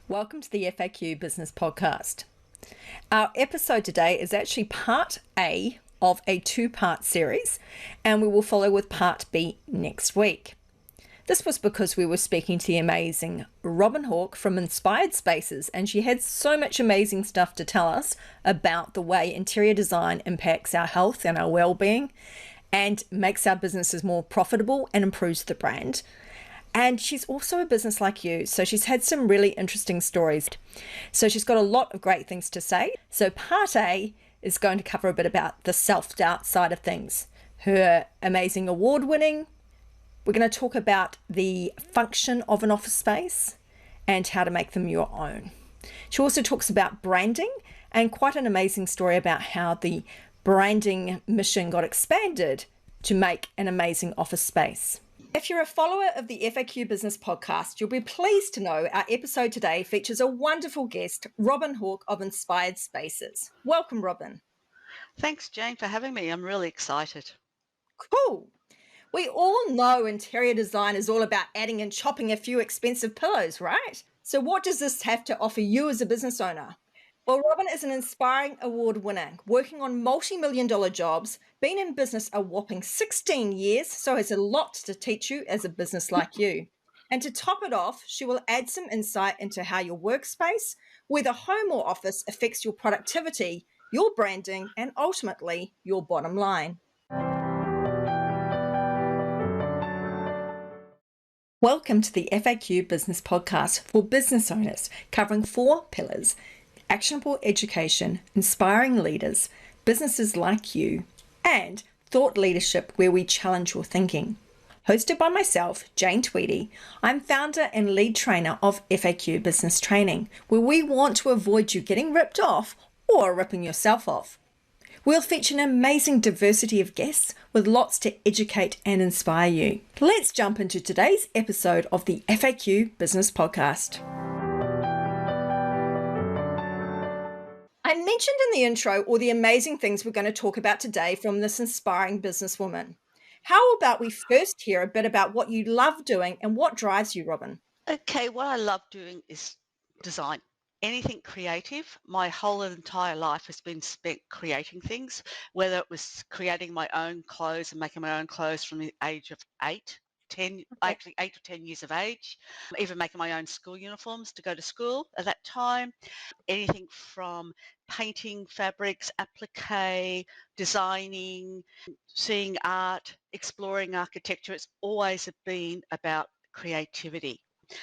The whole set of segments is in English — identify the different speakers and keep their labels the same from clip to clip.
Speaker 1: Welcome to the FAQ Business Podcast. Our episode today is actually part A of a two-part series, and we will follow with part B next week. This was because we were speaking to the amazing Robyn Hawke from Inspired Spaces, and she had so much amazing stuff to tell us about the way interior design impacts our health and our well-being and makes our businesses more profitable and improves the brand. And she's also a business like you, so she's had some really interesting stories. So she's got a lot of great things to say. So part A is going to cover a bit about the self-doubt side of things, her amazing award-winning. We're going to talk about the function of an office space and how to make them your own. She also talks about branding and quite an amazing story about how the branding mission got expanded to make an amazing office space. If you're a follower of the FAQ Business Podcast, you'll be pleased to know our episode today features a wonderful guest, Robyn Hawke of Inspired Spaces. Welcome, Robyn.
Speaker 2: Thanks, Jane, for having me. I'm really excited.
Speaker 1: Cool. We all know interior design is all about adding and chopping a few expensive pillows, right? So what does this have to offer you as a business owner? Well, Robyn is an inspiring award winner, working on multi-million-dollar jobs, been in business a whopping 16 years, so has a lot to teach you as a business like you. And to top it off, she will add some insight into how your workspace, whether home or office, affects your productivity, your branding, and ultimately your bottom line. Welcome to the FAQ Business Podcast for business owners, covering 4 pillars: actionable education, inspiring leaders, businesses like you, and thought leadership, where we challenge your thinking. Hosted by myself, Jane Tweedy, I'm founder and lead trainer of FAQ Business Training, where we want to avoid you getting ripped off or ripping yourself off. We'll feature an amazing diversity of guests with lots to educate and inspire you. Let's jump into today's episode of the FAQ Business Podcast. I mentioned in the intro all the amazing things we're going to talk about today from this inspiring businesswoman. How about we first hear a bit about what you love doing and what drives you, Robyn?
Speaker 2: Okay, what I love doing is design. Anything creative. My whole entire life has been spent creating things, whether it was creating my own clothes and making my own clothes from the age of 8 or 10 years of age, even making my own school uniforms to go to school at that time. Anything from painting fabrics, applique, designing, seeing art, exploring architecture. It's always been about creativity.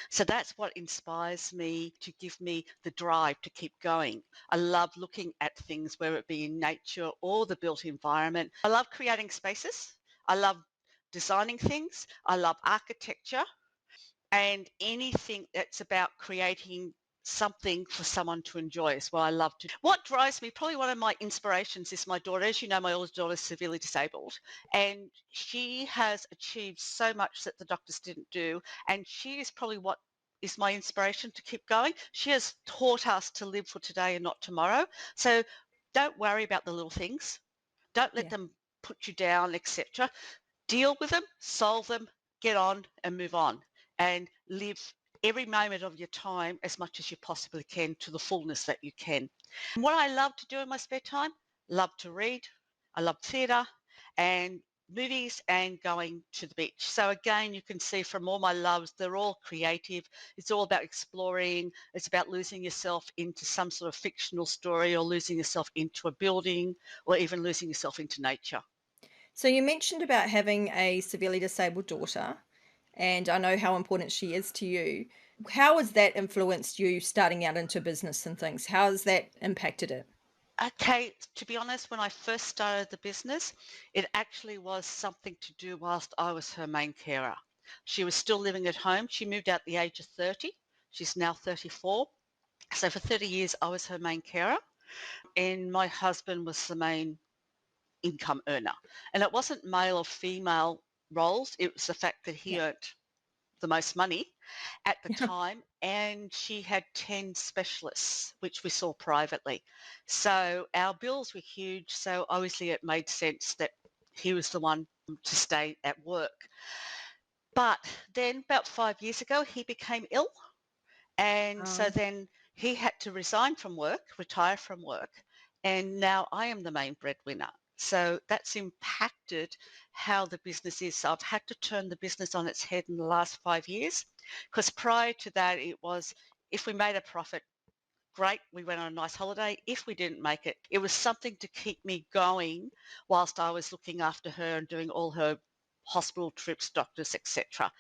Speaker 2: So that's what inspires me to give me the drive to keep going. I love looking at things, whether it be in nature or the built environment. I love creating spaces. I love designing things. I love architecture and anything that's about creating something for someone to enjoy is what I love to do. What drives me, probably one of my inspirations is my daughter. As you know, my oldest daughter is severely disabled and she has achieved so much that the doctors didn't do. And she is probably what is my inspiration to keep going. She has taught us to live for today and not tomorrow. So don't worry about the little things. Don't let them put you down, etc. Deal with them, solve them, get on and move on and live every moment of your time as much as you possibly can to the fullness that you can. And what I love to do in my spare time, love to read. I love theatre and movies and going to the beach. So again, you can see from all my loves, they're all creative. It's all about exploring. It's about losing yourself into some sort of fictional story or losing yourself into a building or even losing yourself into nature.
Speaker 1: So you mentioned about having a severely disabled daughter, and I know how important she is to you. How has that influenced you starting out into business and things? How has that impacted it?
Speaker 2: Okay, to be honest, when I first started the business, it actually was something to do whilst I was her main carer. She was still living at home. She moved out at the age of 30. She's now 34. So for 30 years, I was her main carer, and my husband was the main income earner. And it wasn't male or female roles. It was the fact that he
Speaker 1: Yeah.
Speaker 2: earned the most money at the time, and she had 10 specialists, which we saw privately. So our bills were huge. So obviously it made sense that he was the one to stay at work. But then about 5 years ago, he became ill And so
Speaker 1: Um,
Speaker 2: then he had to resign from work, retire from work, and now I am the main breadwinner. So that's impacted how the business is. So I've had to turn the business on its head in the last 5 years, because prior to that, it was if we made a profit, great, we went on a nice holiday. If we didn't make it, it was something to keep me going whilst I was looking after her and doing all her hospital trips, doctors, etc.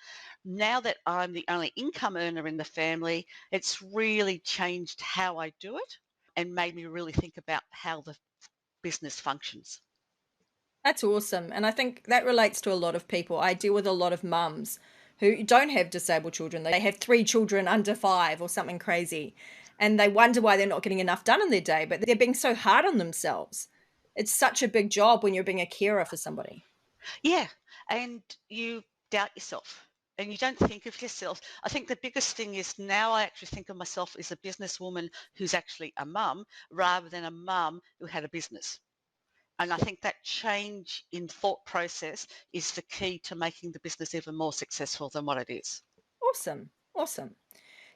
Speaker 2: Now that I'm the only income earner in the family, it's really changed how I do it and made me really think about how the business functions.
Speaker 1: that's awesome. And I think that relates to a lot of people. I deal with a lot of mums who don't have disabled children. They have 3 children under 5 or something crazy. And they wonder why they're not getting enough done in their day, but they're being so hard on themselves. It's such a big job when you're being a carer for somebody.
Speaker 2: Yeah, and you doubt yourself and you don't think of yourself. I think the biggest thing is now I actually think of myself as a businesswoman who's actually a mum rather than a mum who had a business. And I think that change in thought process is the key to making the business even more successful than what it is.
Speaker 1: Awesome. Awesome.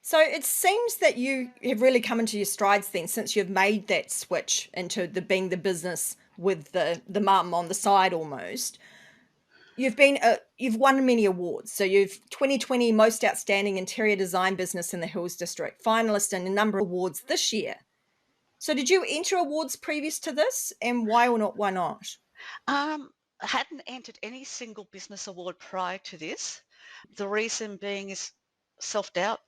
Speaker 1: So it seems that you have really come into your strides then since you've made that switch into the being the business with the mum on the side almost. You've won many awards. So you've 2020 Most Outstanding Interior Design Business in the Hills District, finalist in a number of awards this year. So did you enter awards previous to this, and why or not? Why not?
Speaker 2: I hadn't entered any single business award prior to this. The reason being is self-doubt.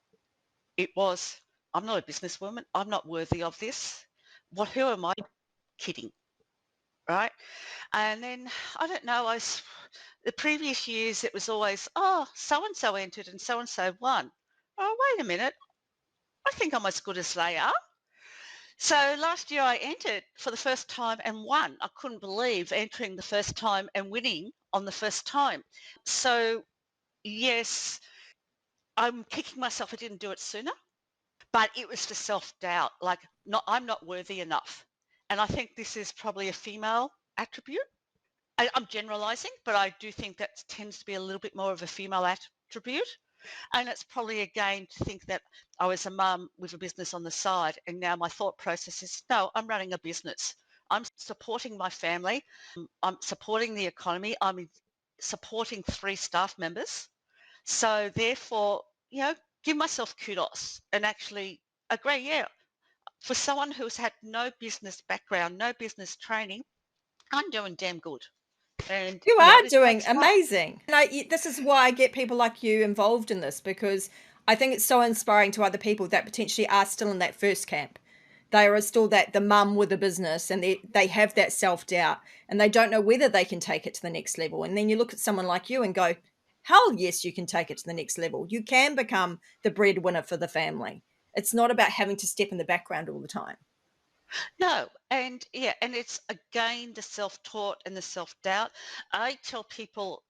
Speaker 2: It was, I'm not a businesswoman. I'm not worthy of this. Who am I kidding? Right. And then I don't know, the previous years it was always, oh, so and so entered and so won. Oh, wait a minute. I think I'm as good as they are. So last year I entered for the first time and won. I couldn't believe entering the first time and winning on the first time. So yes, I'm kicking myself I didn't do it sooner, but it was the self-doubt, like I'm not worthy enough. And I think this is probably a female attribute. I'm generalizing, but I do think that tends to be a little bit more of a female attribute. And it's probably again to think that I was a mum with a business on the side. And now my thought process is, no, I'm running a business. I'm supporting my family. I'm supporting the economy. I'm supporting 3 staff members. So therefore, give myself kudos and actually agree. Yeah, for someone who's had no business background, no business training, I'm doing damn good. And,
Speaker 1: You are
Speaker 2: it
Speaker 1: doing
Speaker 2: takes time.
Speaker 1: amazing. And this is why I get people like you involved in this, because I think it's so inspiring to other people that potentially are still in that first camp. They are still the mum with a business, and they have that self-doubt and they don't know whether they can take it to the next level. And then you look at someone like you and go, hell yes, you can take it to the next level. You can become the breadwinner for the family. It's not about having to step in the background all the time.
Speaker 2: No, and yeah, and it's again the self-taught and the self-doubt. I tell people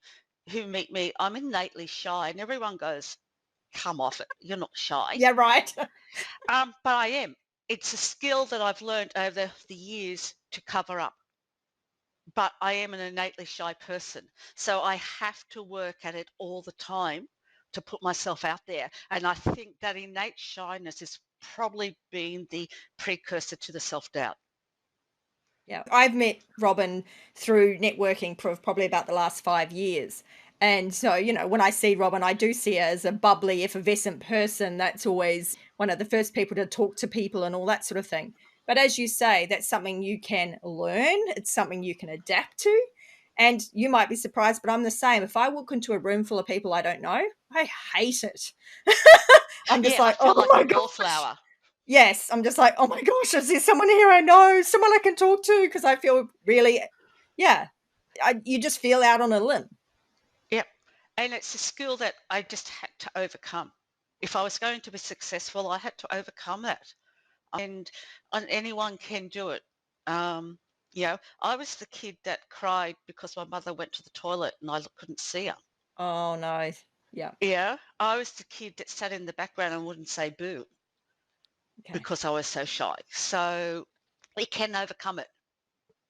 Speaker 2: who meet me, I'm innately shy, and everyone goes, "Come off it, you're not shy."
Speaker 1: Yeah, right.
Speaker 2: But I am. It's a skill that I've learned over the years to cover up. But I am an innately shy person, so I have to work at it all the time to put myself out there. And I think that innate shyness is probably been the precursor to the self-doubt.
Speaker 1: Yeah, I've met Robyn through networking for probably about the last 5 years. And so, when I see Robyn, I do see her as a bubbly, effervescent person. That's always one of the first people to talk to people and all that sort of thing. But as you say, that's something you can learn, it's something you can adapt to. And you might be surprised, but I'm the same. If I walk into a room full of people I don't know, I hate it. I'm just
Speaker 2: Yeah, I
Speaker 1: like, oh
Speaker 2: feel like a
Speaker 1: my gosh.
Speaker 2: wallflower.
Speaker 1: Yes, I'm just like, oh my gosh, is there someone here I know, someone I can talk to? Because I feel really, yeah, you just feel out on a limb.
Speaker 2: Yep. And it's a skill that I just had to overcome. If I was going to be successful, I had to overcome that. And anyone can do it. I was the kid that cried because my mother went to the toilet and I couldn't see her.
Speaker 1: Oh no, yeah,
Speaker 2: Yeah, I was the kid that sat in the background and wouldn't say boo
Speaker 1: okay,
Speaker 2: because I was so shy. So we can overcome it.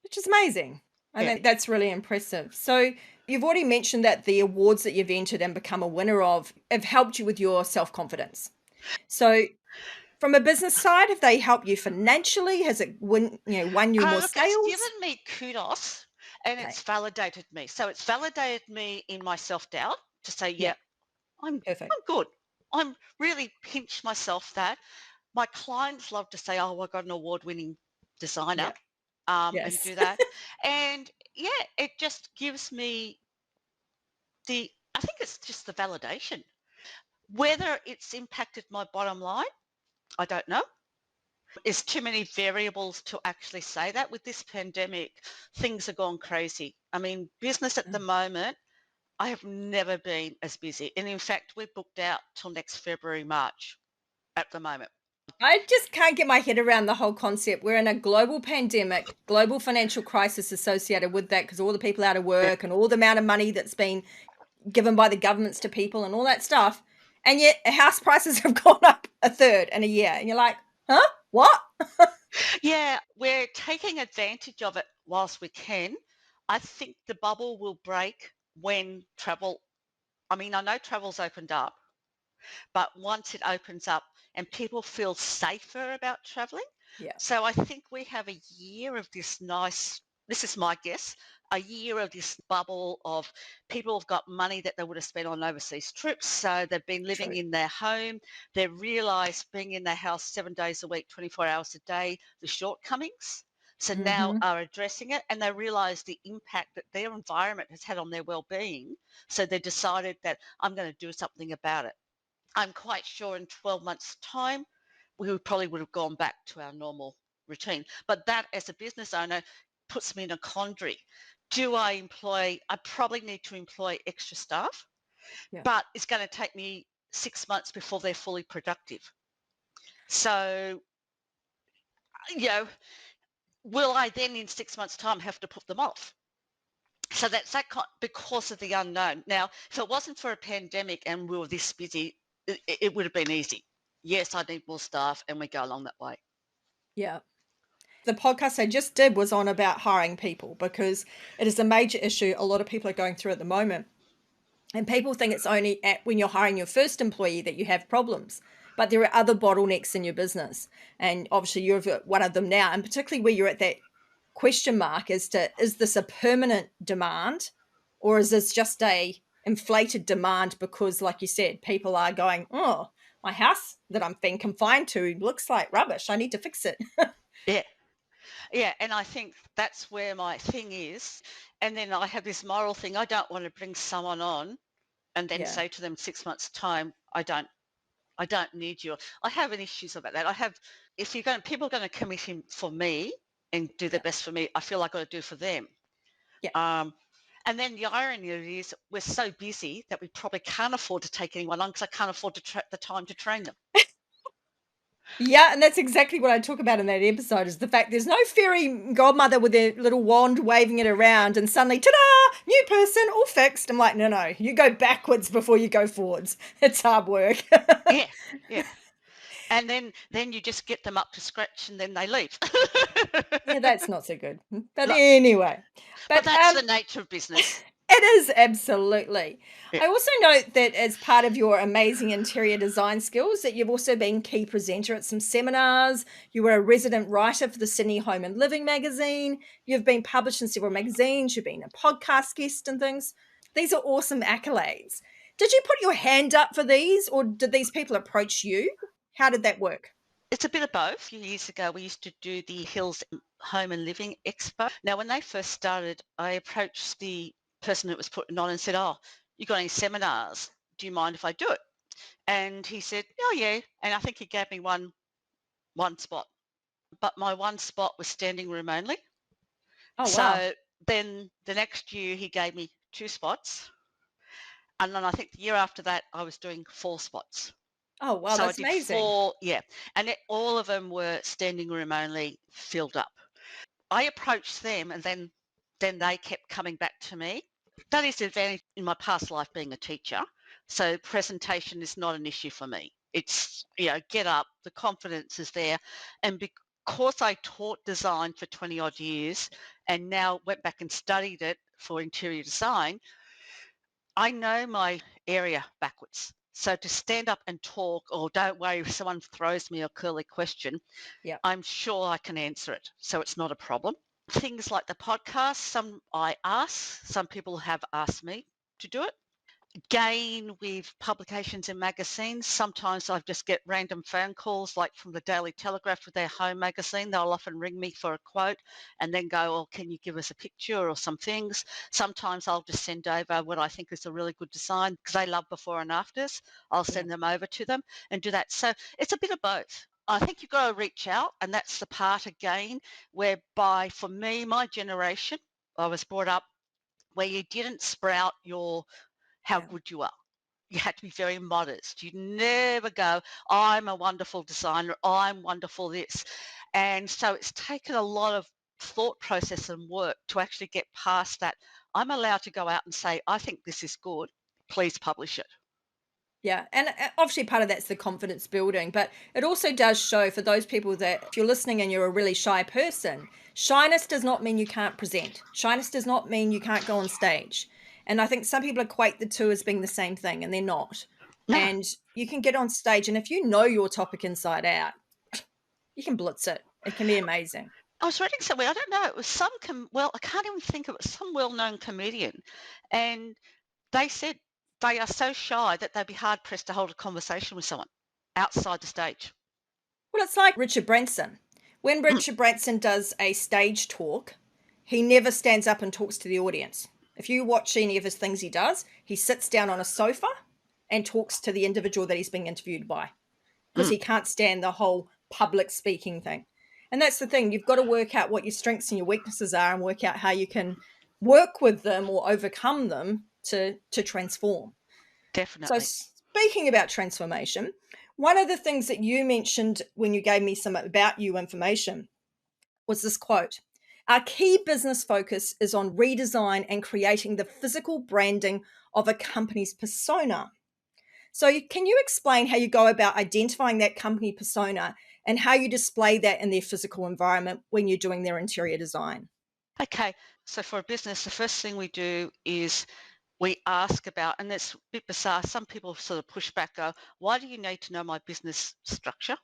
Speaker 1: which is amazing. I
Speaker 2: Yeah.
Speaker 1: think that's really impressive. So you've already mentioned that the awards that you've entered and become a winner of have helped you with your self confidence. So from a business side, have they helped you financially? Has it won you more
Speaker 2: Look, it's
Speaker 1: sales?
Speaker 2: given me kudos and
Speaker 1: Okay.
Speaker 2: it's validated me. So it's validated me in my self-doubt to say,
Speaker 1: Yeah.
Speaker 2: yeah, I'm
Speaker 1: Perfect.
Speaker 2: good. I'm really pinch myself that. My clients love to say, oh, I got an award-winning designer
Speaker 1: Yeah.
Speaker 2: and
Speaker 1: Yes.
Speaker 2: do that. And yeah, it just gives me I think it's just the validation. Whether it's impacted my bottom line, I don't know. There's too many variables to actually say that. With this pandemic, things have gone crazy. I mean, business at the moment, I have never been as busy. And in fact, we're booked out till next February, March at the moment.
Speaker 1: I just can't get my head around the whole concept. We're in a global pandemic, global financial crisis associated with that because all the people out of
Speaker 2: Yeah.
Speaker 1: work and all the amount of money that's been given by the governments to people and all that stuff. And yet house prices have gone up a third in a year. And you're like, huh? What?
Speaker 2: Yeah, we're taking advantage of it whilst we can. I think the bubble will break when travel, I mean, I know travel's opened up, but once it opens up and people feel safer about traveling.
Speaker 1: Yeah,
Speaker 2: So I think we have a year of this is my guess, a year of this bubble of people have got money that they would have spent on overseas trips. So they've been living
Speaker 1: true.
Speaker 2: in their home. They've realised being in their house 7 days a week, 24 hours a day, the shortcomings. So now
Speaker 1: Mm-hmm.
Speaker 2: are addressing it and they realise the impact that their environment has had on their well-being. So they decided that I'm going to do something about it. I'm quite sure in 12 months' time, probably would have gone back to our normal routine. But that, as a business owner, puts me in a quandary. I probably need to employ extra staff,
Speaker 1: Yeah.
Speaker 2: but it's going to take me 6 months before they're fully productive. So, you know, will I then in 6 months' time have to put them off? So that's because of the unknown. Now, if it wasn't for a pandemic and we were this busy, it would have been easy. Yes, I need more staff, and we go along that way.
Speaker 1: Yeah. The podcast I just did was on about hiring people because it is a major issue a lot of people are going through at the moment. And people think it's only when you're hiring your first employee that you have problems. But there are other bottlenecks in your business. And obviously you're one of them now. And particularly where you're at that question mark as to, is this a permanent demand or is this just a inflated demand because, like you said, people are going, oh, my house that I'm being confined to looks like rubbish. I need to fix it.
Speaker 2: Yeah, yeah, and I think that's where my thing is. And then I have this moral thing. I don't want to bring someone on and then
Speaker 1: Yeah.
Speaker 2: say to them 6 months' time, I don't need you. I have an issues about that. I have, if people are going to commit in for me and do their
Speaker 1: Yeah.
Speaker 2: best for me, I feel like I've got to do for them.
Speaker 1: Yeah.
Speaker 2: Um, and then the irony of it is we're so busy that we probably can't afford to take anyone on because I can't afford the time to train them.
Speaker 1: Yeah, and that's exactly what I talk about in that episode is the fact there's no fairy godmother with a little wand waving it around and suddenly, ta-da, new person, all fixed. I'm like, no, you go backwards before you go forwards. It's hard work.
Speaker 2: Yeah, yeah. And then you just get them up to scratch and then they leave.
Speaker 1: Yeah, that's not so good. But
Speaker 2: Look,
Speaker 1: anyway,
Speaker 2: but
Speaker 1: but
Speaker 2: that's the nature of business.
Speaker 1: it is absolutely.
Speaker 2: Yeah.
Speaker 1: I also note that as part of your amazing interior design skills, that you've also been key presenter at some seminars. You were a resident writer for the Sydney Home and Living magazine. You've been published in several magazines. You've been a podcast guest and things. These are awesome accolades. Did you put your hand up for these, or did these people approach you? How did that work?
Speaker 2: It's a bit of both. A few years ago, we used to do the Hills Home and Living Expo. Now, when they first started, I approached the person that was putting on and said, oh, you got any seminars? Do you mind if I do it? And he said, oh, yeah. And I think he gave me one spot. But my one spot was standing room only.
Speaker 1: Oh, wow.
Speaker 2: So then the next year, he gave me 2 spots. And then I think the year after that, I was doing 4 spots.
Speaker 1: Oh, wow,
Speaker 2: So I
Speaker 1: that's
Speaker 2: did
Speaker 1: amazing.
Speaker 2: 4, yeah. And all of them were standing room only, filled up. I approached them and then they kept coming back to me. That is the advantage in my past life being a teacher. So presentation is not an issue for me. It's, get up, the confidence is there. And because I taught design for 20 odd years and now went back and studied it for interior design, I know my area backwards. So to stand up and talk, or don't worry if someone throws me a curly question,
Speaker 1: Yeah.
Speaker 2: I'm sure I can answer it. So it's not a problem. Things like the podcast, some I ask, some people have asked me to do it. Gain with publications and magazines. Sometimes I just get random phone calls, like from the Daily Telegraph with their home magazine. They'll often ring me for a quote and then go, oh, can you give us a picture or some things? Sometimes I'll just send over what I think is a really good design because they love before and afters. I'll
Speaker 1: Yeah.
Speaker 2: send them over to them and do that. So it's a bit of both. I think you've got to reach out, and that's the part again whereby for me, my generation, I was brought up where you didn't sprout your how
Speaker 1: Yeah.
Speaker 2: good you are. You had to be very modest. You'd never go, I'm a wonderful designer, I'm wonderful this. And so it's taken a lot of thought process and work to actually get past that. I'm allowed to go out and say, I think this is good. Please publish it.
Speaker 1: Yeah. And obviously, part of that's the confidence building, but it also does show for those people that if you're listening and you're a really shy person, shyness does not mean you can't present. Shyness does not mean you can't go on stage. And I think some people equate the two as being the same thing, and they're not.
Speaker 2: No,
Speaker 1: And you can get on stage, and if you know your topic inside out, you can blitz it. It can be amazing.
Speaker 2: I was reading somewhere, I don't know, it was well, I can't even think of it, some well-known comedian. And they said they are so shy that they'd be hard pressed to hold a conversation with someone outside the stage.
Speaker 1: Well, it's like Richard Branson. When
Speaker 2: Mm,
Speaker 1: Richard Branson does a stage talk, he never stands up and talks to the audience. If you watch any of his things he does, he sits down on a sofa and talks to the individual that he's being interviewed by because
Speaker 2: mm,
Speaker 1: he can't stand the whole public speaking thing. And that's the thing. You've got to work out what your strengths and your weaknesses are and work out how you can work with them or overcome them to transform. So,
Speaker 2: definitely.
Speaker 1: speaking about transformation, one of the things that you mentioned when you gave me some about you information was this quote: our key business focus is on redesign and creating the physical branding of a company's persona. So, can you explain how you go about identifying that company persona and how you display that in their physical environment when you're doing their interior design?
Speaker 2: Okay, so for a business, the first thing we do is we ask about, and it's a bit bizarre, some people sort of push back, go, why do you need to know my business structure?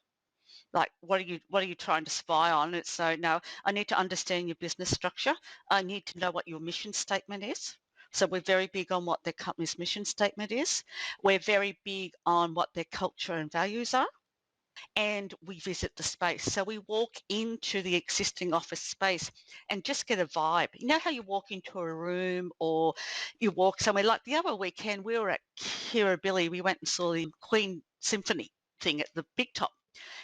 Speaker 2: Like, what are you trying to spy on? It's so, no, I need to understand your business structure. I need to know what your mission statement is. So we're very big on what their company's mission statement is. We're very big on what their culture and values are, and we visit the space. So we walk into the existing office space and just get a vibe. You know how you walk into a room or you walk somewhere, like the other weekend we were at Kirribilli, we went and saw the Queen Symphony thing at the Big Top,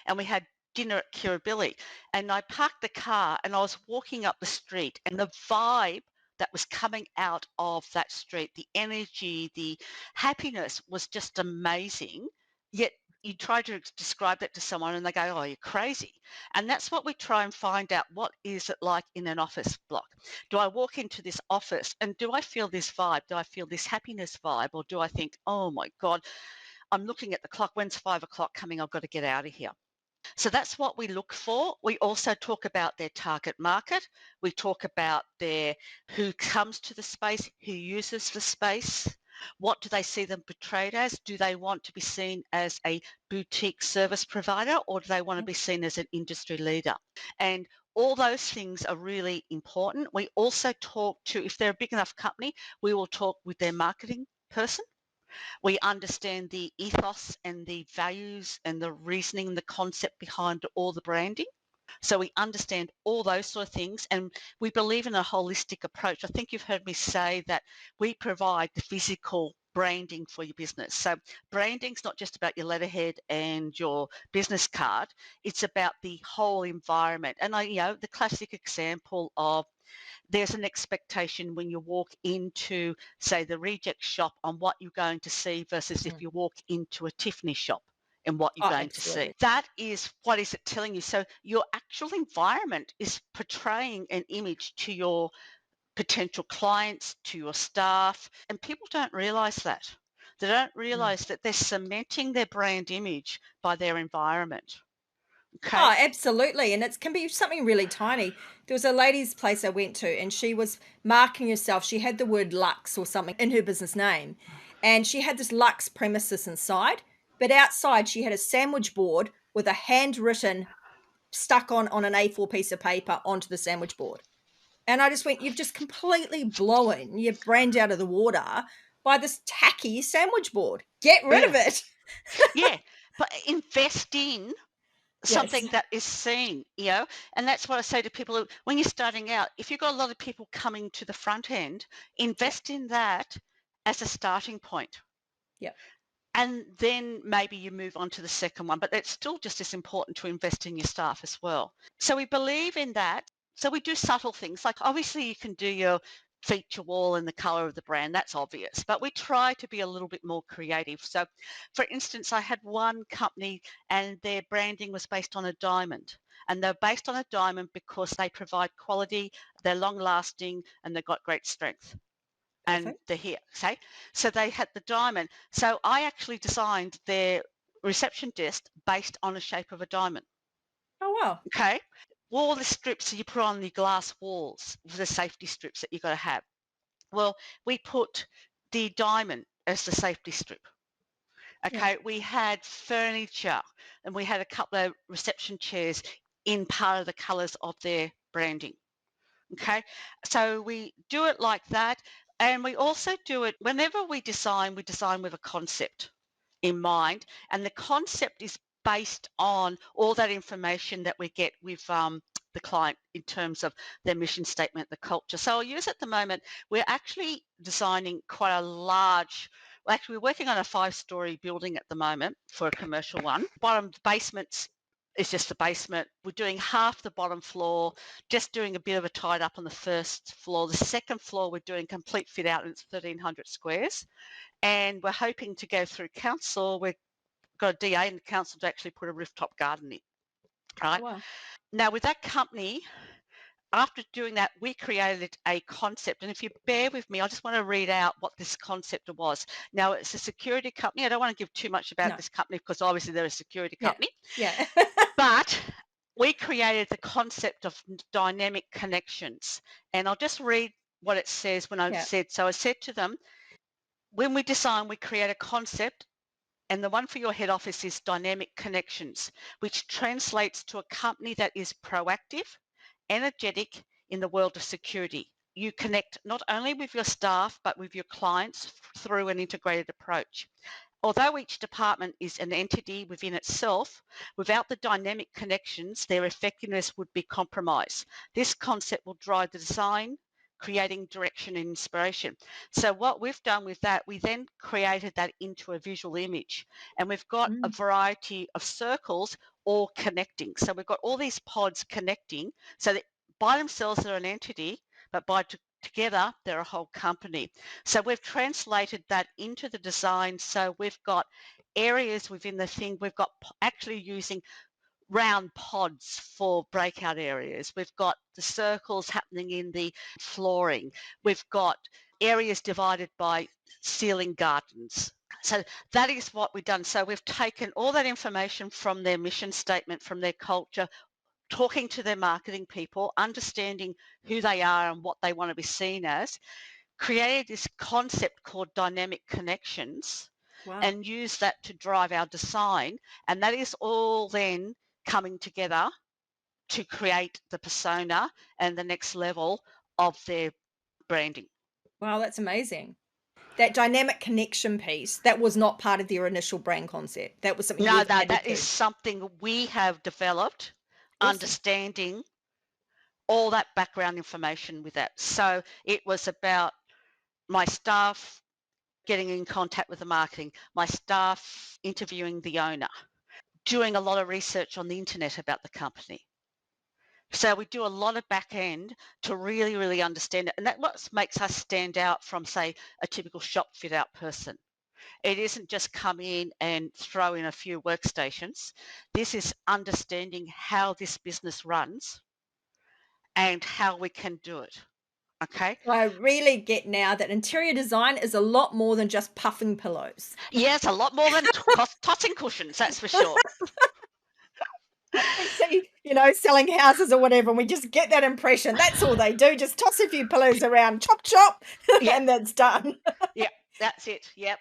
Speaker 2: and we had dinner at Kirribilli, and I parked the car and I was walking up the street, and the vibe that was coming out of that street, the energy, the happiness was just amazing. Yet you try to describe that to someone and they go, oh, you're crazy. And that's what we try and find out. What is it like in an office block? Do I walk into this office and do I feel this vibe? Do I feel this happiness vibe? Or do I think, oh my God, I'm looking at the clock. When's 5 o'clock coming? I've got to get out of here. So that's what we look for. We also talk about their target market. We talk about their who comes to the space, who uses the space. What do they see them portrayed as? Do they want to be seen as a boutique service provider, or do they want to be seen as an industry leader? And all those things are really important. We also talk to, if they're a big enough company, we will talk with their marketing person. We understand the ethos and the values and the reasoning, the concept behind all the branding. So we understand all those sort of things, and we believe in a holistic approach. I think you've heard me say that we provide the physical branding for your business. So branding's not just about your letterhead and your business card. It's about the whole environment. And the classic example of, there's an expectation when you walk into, say, the reject shop on what you're going to see versus if
Speaker 1: Mm.
Speaker 2: you walk into a Tiffany shop and what you're
Speaker 1: Oh,
Speaker 2: going to see.
Speaker 1: absolutely.
Speaker 2: That is, what is it telling you? So your actual environment is portraying an image to your potential clients, to your staff, and people don't realize that. They don't
Speaker 1: Mm.
Speaker 2: realize that they're cementing their brand image by their environment. Okay.
Speaker 1: Oh, absolutely. And it can be something really tiny. There was a lady's place I went to, and she was marking herself. She had the word Lux or something in her business name. And she had this luxe premises inside, but outside she had a sandwich board with a handwritten stuck on an A4 piece of paper onto the sandwich board. And I just went, you've just completely blown your brand out of the water by this tacky sandwich board. Get rid of it.
Speaker 2: Yeah, but invest in something
Speaker 1: Yes.
Speaker 2: that is seen, and that's what I say to people when you're starting out. If you've got a lot of people coming to the front end, invest in that as a starting point.
Speaker 1: Yep.
Speaker 2: And then maybe you move on to the second one, but it's still just as important to invest in your staff as well. So we believe in that. So we do subtle things, like obviously you can do your feature wall and the color of the brand, that's obvious, but we try to be a little bit more creative. So for instance, I had one company and their branding was based on a diamond, and they're based on a diamond because they provide quality, they're long lasting, and they've got great strength. And
Speaker 1: Perfect.
Speaker 2: they're here, say. So they had the diamond. So I actually designed their reception desk based on the shape of a diamond.
Speaker 1: Oh, wow.
Speaker 2: Okay. All the strips that you put on the glass walls, the safety strips that you got to have. Well, we put the diamond as the safety strip.
Speaker 1: Yeah.
Speaker 2: Okay. We had furniture and we had a couple of reception chairs in part of the colors of their branding. Okay, so we do it like that. And we also do it whenever we design with a concept in mind. And the concept is based on all that information that we get with the client in terms of their mission statement, the culture. So I'll use at the moment, we're actually designing quite a large, well, actually we're working on a 5-story building at the moment for a commercial one. Bottom basements is just the basement. We're doing half the bottom floor, just doing a bit of a tidy up on the first floor. The second floor, we're doing complete fit out and it's 1,300 squares. And we're hoping to go through council. We've got a DA in the council to actually put a rooftop garden in. Right.
Speaker 1: Oh, wow.
Speaker 2: Now with that company, after doing that, we created a concept. And if you bear with me, I just want to read out what this concept was. Now, it's a security company. I don't want to give too much about
Speaker 1: No.
Speaker 2: this company because obviously they're a security
Speaker 1: Yeah.
Speaker 2: company.
Speaker 1: Yeah.
Speaker 2: But we created the concept of dynamic connections. And I'll just read what it says when I
Speaker 1: Yeah.
Speaker 2: said, so I said to them, when we design, we create a concept, and the one for your head office is dynamic connections, which translates to a company that is proactive, energetic in the world of security. You connect not only with your staff, but with your clients through an integrated approach. Although each department is an entity within itself, without the dynamic connections, their effectiveness would be compromised. This concept will drive the design, creating direction and inspiration. So what we've done with that, we then created that into a visual image, and we've got a variety of circles all connecting. So we've got all these pods connecting, so that by themselves they're an entity, but together they're a whole company. So we've translated that into the design. So we've got areas within the thing. We've got actually using round pods for breakout areas. We've got the circles happening in the flooring. We've got areas divided by ceiling gardens. So that is what we've done. So we've taken all that information from their mission statement, from their culture, talking to their marketing people, understanding who they are and what they want to be seen as, created this concept called dynamic connections,
Speaker 1: Wow.
Speaker 2: and use that to drive our design. And that is all then coming together to create the persona and the next level of their branding.
Speaker 1: Wow, that's amazing. That dynamic connection piece, that was not part of their initial brand concept. That was something
Speaker 2: No,
Speaker 1: you've added
Speaker 2: that is
Speaker 1: to.
Speaker 2: something we have developed,
Speaker 1: Awesome.
Speaker 2: understanding all that background information with that. So it was about my staff getting in contact with the marketing, my staff interviewing the owner, doing a lot of research on the internet about the company. So we do a lot of back end to really, really understand it. And that's what makes us stand out from, say, a typical shop fit out person. It isn't just come in and throw in a few workstations. This is understanding how this business runs and how we can do it. Okay.
Speaker 1: I really get now that interior design is a lot more than just puffing pillows.
Speaker 2: Yes, a lot more than tossing cushions, that's for sure.
Speaker 1: We see, selling houses or whatever, and we just get that impression. That's all they do, just toss a few pillows around, chop, chop,
Speaker 2: Yeah.
Speaker 1: and that's done.
Speaker 2: Yeah, that's it. Yep.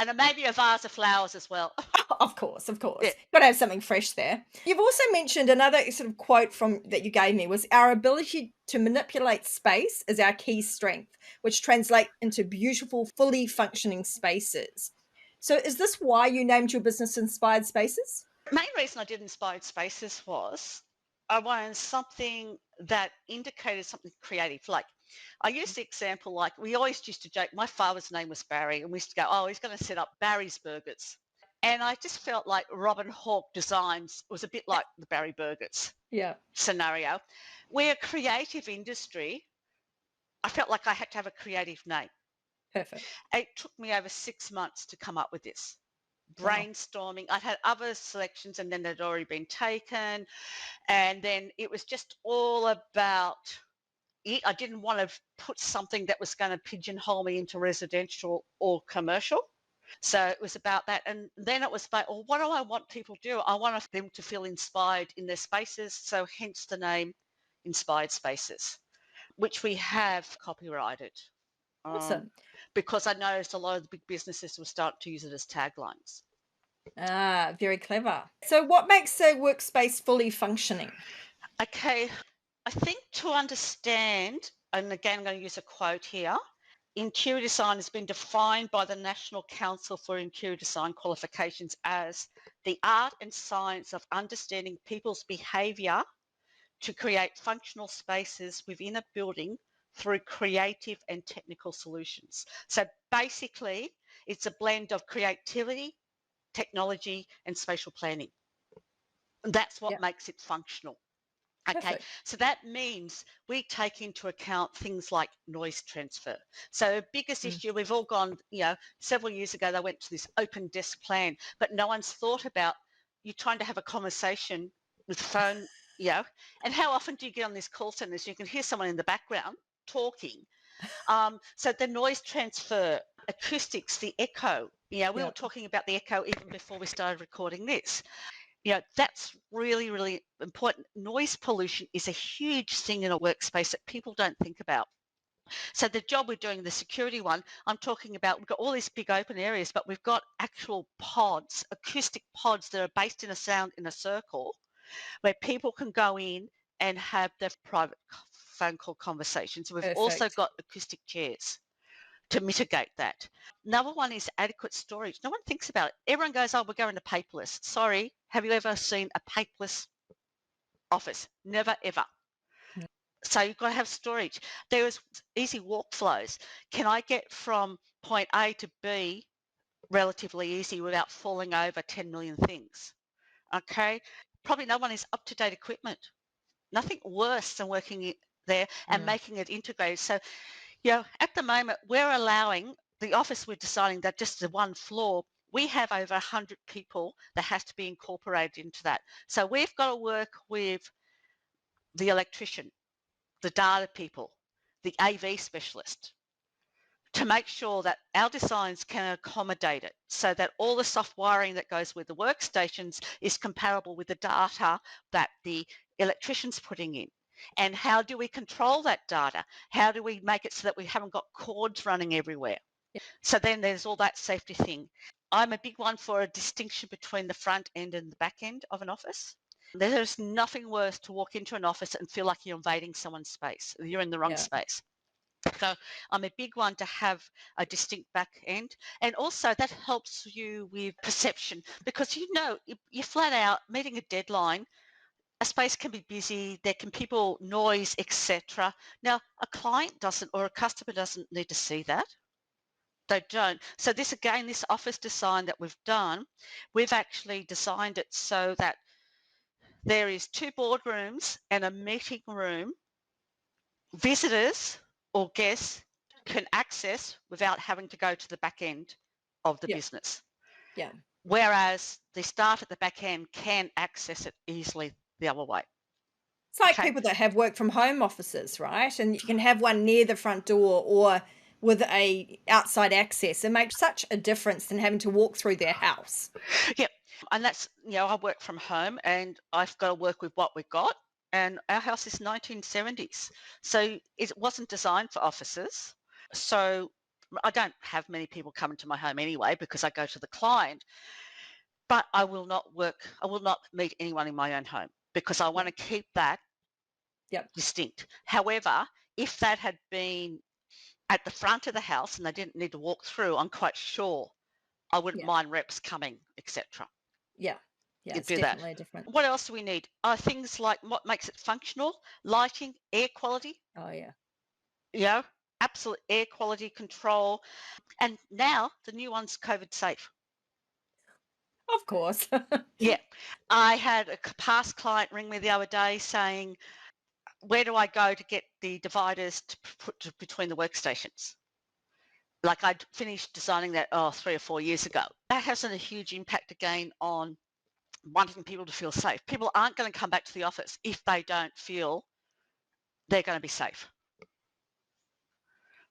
Speaker 2: And maybe a vase of flowers as well.
Speaker 1: Of course, of
Speaker 2: Yeah.
Speaker 1: course. Got to have something fresh there. You've also mentioned another sort of quote from that you gave me was our ability to manipulate space is our key strength, which translate into beautiful, fully functioning spaces. So is this why you named your business Inspired Spaces?
Speaker 2: Main reason I did Inspired Spaces was I wanted something that indicated something creative. Like I use the example, like we always used to joke, my father's name was Barry, and we used to go, oh, he's going to set up Barry's Burgers. And I just felt like Robyn Hawke Designs was a bit like the Barry Burgers
Speaker 1: Yeah,
Speaker 2: scenario. We're a creative industry. I felt like I had to have a creative name.
Speaker 1: perfect.
Speaker 2: It took me over 6 months to come up with this.
Speaker 1: Wow.
Speaker 2: Brainstorming. I'd had other selections and then they'd already been taken. And then it was just all about it. I didn't want to put something that was going to pigeonhole me into residential or commercial. So it was about that. And then it was about, well, what do I want people to do? I want them to feel inspired in their spaces. So hence the name Inspired Spaces, which we have copyrighted.
Speaker 1: Awesome.
Speaker 2: Because I noticed a lot of the big businesses will start to use it as taglines.
Speaker 1: Ah, very clever. So what makes a workspace fully functioning?
Speaker 2: Okay, I think to understand, and again, I'm going to use a quote here, interior design has been defined by the National Council for Interior Design Qualifications as the art and science of understanding people's behaviour to create functional spaces within a building through creative and technical solutions. So basically, it's a blend of creativity, technology, and spatial planning. That's what
Speaker 1: Yeah,
Speaker 2: makes it functional. Okay,
Speaker 1: perfect.
Speaker 2: so that means we take into account things like noise transfer. So biggest
Speaker 1: Mm.
Speaker 2: issue, we've all gone, several years ago, they went to this open desk plan, but no one's thought about you trying to have a conversation with phone, and how often do you get on these call centers? You can hear someone in the background talking. So the noise transfer, acoustics, the echo, we were
Speaker 1: Yeah,
Speaker 2: talking about the echo even before we started recording this. That's really, really important. Noise pollution is a huge thing in a workspace that people don't think about. So the job we're doing, the security one, I'm talking about, we've got all these big open areas, but we've got actual pods, acoustic pods that are based in a sound in a circle where people can go in and have their private phone call conversations. We've also
Speaker 1: perfect.
Speaker 2: got acoustic chairs to mitigate that. Another one is adequate storage. No one thinks about it. Everyone goes, oh, we're going to paperless. Sorry, have you ever seen a paperless office? Never, ever.
Speaker 1: Mm.
Speaker 2: So you've got to have storage. There is easy workflows. Can I get from point A to B relatively easy without falling over 10 million things? Okay. Probably no one is up-to-date equipment. Nothing worse than working there and
Speaker 1: Mm.
Speaker 2: making it integrated. So at the moment, we're allowing the office, we're deciding that just the one floor, we have over 100 people that has to be incorporated into that. So we've got to work with the electrician, the data people, the AV specialist to make sure that our designs can accommodate it so that all the soft wiring that goes with the workstations is compatible with the data that the electrician's putting in. And how do we control that data? How do we make it so that we haven't got cords running everywhere?
Speaker 1: Yeah,
Speaker 2: So then there's all that safety thing. I'm a big one for a distinction between the front end and the back end of an office. There's nothing worse to walk into an office and feel like you're invading someone's space. You're in the wrong
Speaker 1: yeah,
Speaker 2: space. So I'm a big one to have a distinct back end. And also that helps you with perception because you're flat out meeting a deadline. A space can be busy, there can people, noise, etc. Now a client doesn't or a customer doesn't need to see that. They don't. So this office design that we've done, we've actually designed it so that there is two boardrooms and a meeting room visitors or guests can access without having to go to the back end of the
Speaker 1: yeah,
Speaker 2: business.
Speaker 1: yeah.
Speaker 2: Whereas the staff at the back end can access it easily the other way.
Speaker 1: It's like
Speaker 2: Okay.
Speaker 1: people that have work from home offices, right? And you can have one near the front door or with a outside access. It makes such a difference than having to walk through their house.
Speaker 2: Yep. And that's, I work from home and I've got to work with what we've got. And our house is 1970s. So it wasn't designed for offices. So I don't have many people come into my home anyway because I go to the client, but I will not meet anyone in my own home because I want
Speaker 1: Yep.
Speaker 2: to keep that
Speaker 1: Yep.
Speaker 2: distinct. However, if that had been at the front of the house and they didn't need to walk through, I'm quite sure I wouldn't
Speaker 1: Yeah.
Speaker 2: mind reps coming, etc.
Speaker 1: Yeah. Yeah.
Speaker 2: You
Speaker 1: It's
Speaker 2: do that.
Speaker 1: definitely different.
Speaker 2: What else do we need? Are things like what makes it functional, lighting, air quality,
Speaker 1: Oh, yeah.
Speaker 2: you know, absolute air quality control. And now the new one's COVID safe.
Speaker 1: Of course.
Speaker 2: Yeah. I had a past client ring me the other day saying, where do I go to get the dividers to put between the workstations? Like I'd finished designing that 3 or 4 years ago. That has a huge impact again on wanting people to feel safe. People aren't going to come back to the office if they don't feel they're going to be safe.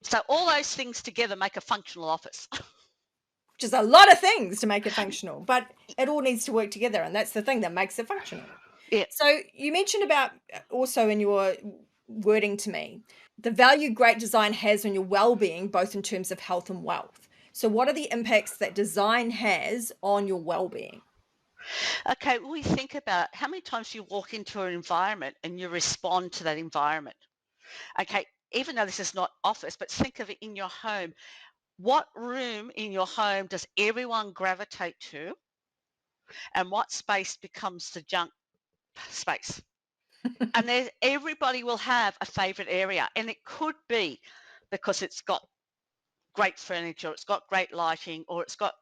Speaker 2: So all those things together make a functional office.
Speaker 1: Which is a lot of things to make it functional, but it all needs to work together. And that's the thing that makes it functional.
Speaker 2: Yeah.
Speaker 1: So you mentioned about also in your wording to me, the value great design has on your well-being, both in terms of health and wealth. So what are the impacts that design has on your well-being?
Speaker 2: Okay, well, we think about how many times you walk into an environment and you respond to that environment. Okay, even though this is not office, but think of it in your home. What room in your home does everyone gravitate to, and what space becomes the junk space? And everybody will have a favorite area, and it could be because it's got great furniture, it's got great lighting, or it's got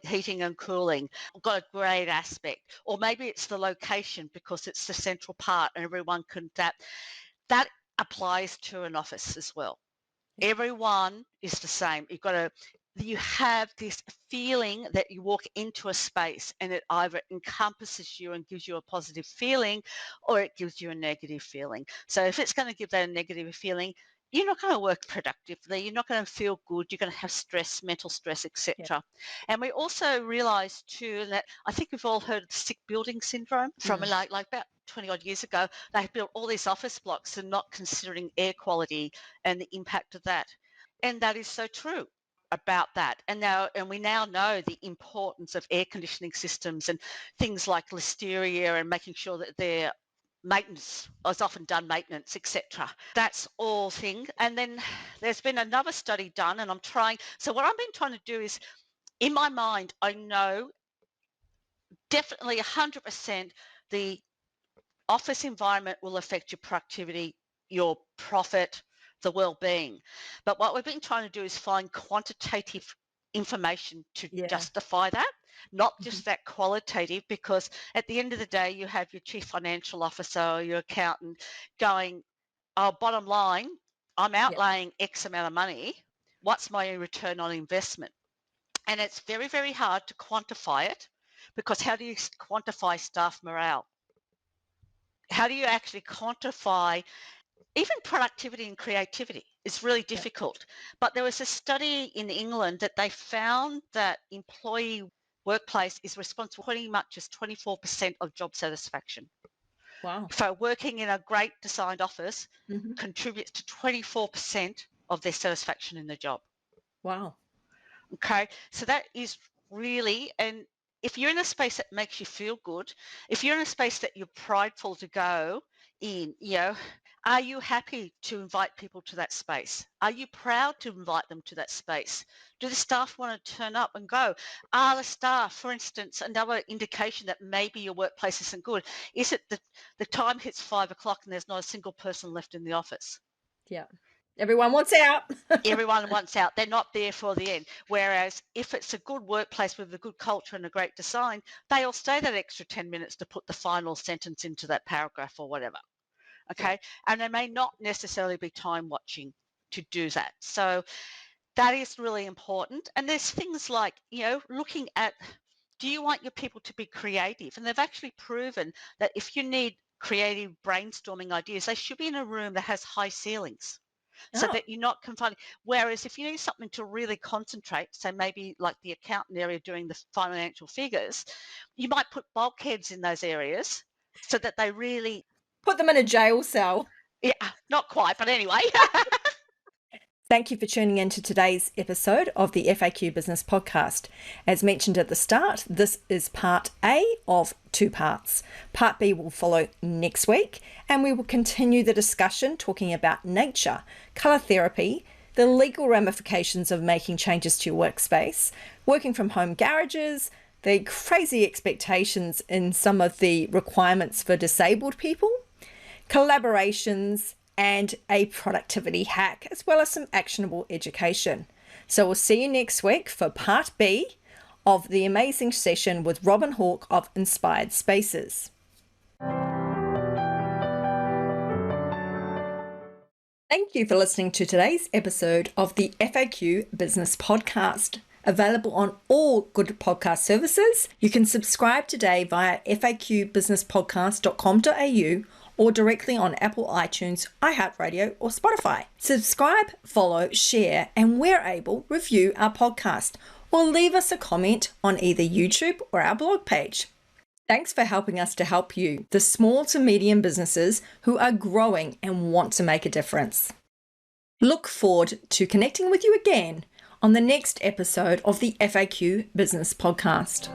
Speaker 2: heating and cooling, got a great aspect, or maybe it's the location because it's the central part and everyone can that applies to an office as well.
Speaker 1: Yeah.
Speaker 2: Everyone is the same. You have this feeling that you walk into a space and it either encompasses you and gives you a positive feeling or it gives you a negative feeling. So if it's going to give that a negative feeling, you're not going to work productively. You're not going to feel good. You're going to have stress, mental stress,
Speaker 1: Yeah.
Speaker 2: etc. And we also realize too that I think we've all heard of the sick building syndrome from
Speaker 1: Mm.
Speaker 2: like about 20 odd years ago. They built all these office blocks and not considering air quality and the impact of that. And that is so true about that. And we now know the importance of air conditioning systems and things like listeria and making sure that they're maintenance is often done maintenance, etc. That's all thing. And then there's been another study done and so what I've been trying to do is in my mind, I know definitely 100% the office environment will affect your productivity, your profit, the well-being. But what we've been trying to do is find quantitative information to
Speaker 1: Yeah.
Speaker 2: justify that, not
Speaker 1: Mhm.
Speaker 2: just that qualitative, because at the end of the day, you have your chief financial officer or your accountant going, oh, bottom line, I'm
Speaker 1: Yeah.
Speaker 2: outlaying X amount of money. What's my return on investment? And it's very, very hard to quantify it because how do you quantify staff morale? How do you actually quantify even productivity and creativity? It's really
Speaker 1: Yeah.
Speaker 2: difficult. But there was a study in England that they found that employee workplace is responsible for pretty much as 24% of job satisfaction.
Speaker 1: Wow.
Speaker 2: So working in a great designed office
Speaker 1: Hmm.
Speaker 2: contributes to 24% of their satisfaction in the job.
Speaker 1: Wow.
Speaker 2: Okay, so that is really, and if you're in a space that makes you feel good, if you're in a space that you're prideful to go in, are you happy to invite people to that space? Are you proud to invite them to that space? Do the staff want to turn up and go? Are the staff, for instance, another indication that maybe your workplace isn't good? Is it that the time hits 5 o'clock and there's not a single person left in the office?
Speaker 1: Yeah. Everyone wants out.
Speaker 2: Everyone wants out. They're not there for the end. Whereas if it's a good workplace with a good culture and a great design, they'll stay that extra 10 minutes to put the final sentence into that paragraph or whatever.
Speaker 1: Yeah.
Speaker 2: Okay. And they may not necessarily be time watching to do that. So that is really important. And there's things like, looking at, do you want your people to be creative? And they've actually proven that if you need creative brainstorming ideas, they should be in a room that has high ceilings so
Speaker 1: Oh.
Speaker 2: that you're not confining. Whereas if you need something to really concentrate, so maybe like the accountant area doing the financial figures, you might put bulkheads in those areas so that they really,
Speaker 1: Put them in a jail cell.
Speaker 2: yeah, not quite, but anyway.
Speaker 1: Thank you for tuning in to today's episode of the FAQ Business Podcast. As mentioned at the start, this is part A of 2 parts. Part B will follow next week, and we will continue the discussion talking about nature, colour therapy, the legal ramifications of making changes to your workspace, working from home garages, the crazy expectations in some of the requirements for disabled people, collaborations, and a productivity hack, as well as some actionable education. So we'll see you next week for part B of the amazing session with Robyn Hawke of Inspired Spaces. Thank you for listening to today's episode of the FAQ Business Podcast. Available on all good podcast services. You can subscribe today via faqbusinesspodcast.com.au or directly on Apple iTunes, iHeartRadio, or Spotify. Subscribe, follow, share, and where able, review our podcast or leave us a comment on either YouTube or our blog page. Thanks for helping us to help you, the small to medium businesses who are growing and want to make a difference. Look forward to connecting with you again on the next episode of the FAQ Business Podcast.